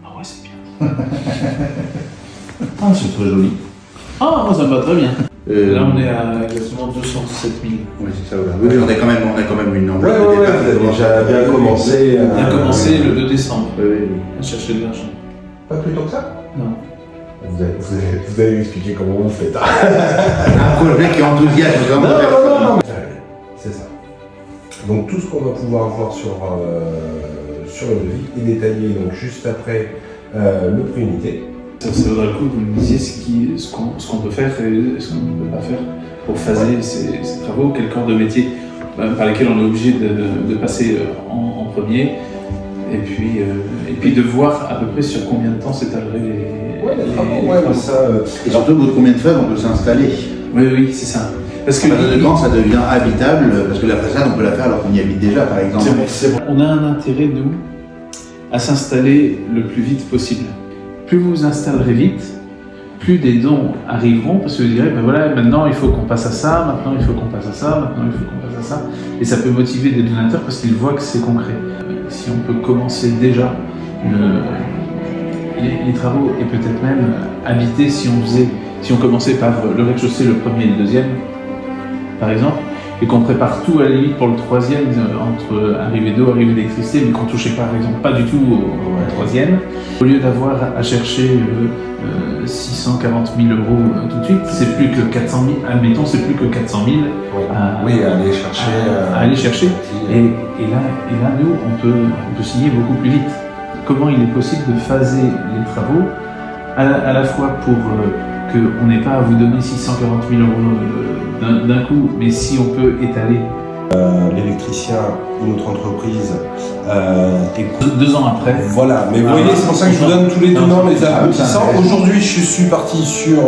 Ah ouais, c'est bien. Ah, c'est très joli. Ah, moi ça me va très bien. Là, on Oui, est à exactement 217 000. c'est ça, voilà. Oui, on a quand même une enveloppe Ouais, de départ. vous avez déjà bien commencé. On a commencé le 2 décembre Oui. à chercher de l'argent. Pas plus tôt que ça. Non. Vous allez m'expliquer comment vous faites. Le mec qui est enthousiaste, vraiment. Non. C'est ça. Donc tout ce qu'on va pouvoir voir sur le devis est détaillé donc juste après le prix unité. Ça vaudra le coup que vous me disiez ce qu'on peut faire et ce qu'on ne peut pas faire pour phaser ces travaux, quel corps de métier par lesquels on est obligé de passer en premier, et puis de voir à peu près sur combien de temps s'étaleraient les travaux. Ça, Et surtout, au bout de combien de fois on peut s'installer? Oui, c'est ça. Parce que quand ça devient habitable, parce que la façade, on peut la faire alors qu'on y habite déjà, par exemple. c'est bon. on a un intérêt, nous, à s'installer le plus vite possible. Plus vous vous installerez vite, plus des dons arriveront, parce que vous direz, ben voilà, maintenant il faut qu'on passe à ça, maintenant il faut qu'on passe à ça, maintenant il faut qu'on passe à ça. Et ça peut motiver des donateurs parce qu'ils voient que c'est concret. Si on peut commencer déjà les travaux et peut-être même habiter si on commençait par le rez-de-chaussée, le premier et le deuxième, par exemple, et qu'on prépare tout à la limite pour le troisième, entre arrivée d'eau, arrivée d'électricité, mais qu'on touchait par exemple pas du tout au troisième, au lieu d'avoir à chercher 640 000 euros tout de suite, c'est plus que 400 000, admettons, c'est plus que 400 000 à aller chercher. à aller chercher. Et là, nous, on peut signer beaucoup plus vite. Comment il est possible de phaser les travaux, à la fois pour qu'on n'ait pas à vous donner 640 000 euros d'un coup, mais si on peut étaler. L'électricien, une autre entreprise, et 2 ans après. voilà, mais vous voyez, c'est pour ça que je vous donne tous les tenants, les aboutissants. Aujourd'hui, je suis parti sur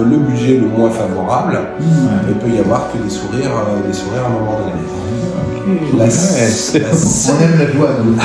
le budget le moins favorable. Il peut y avoir que des sourires à un moment donné. On aime la joie, nous.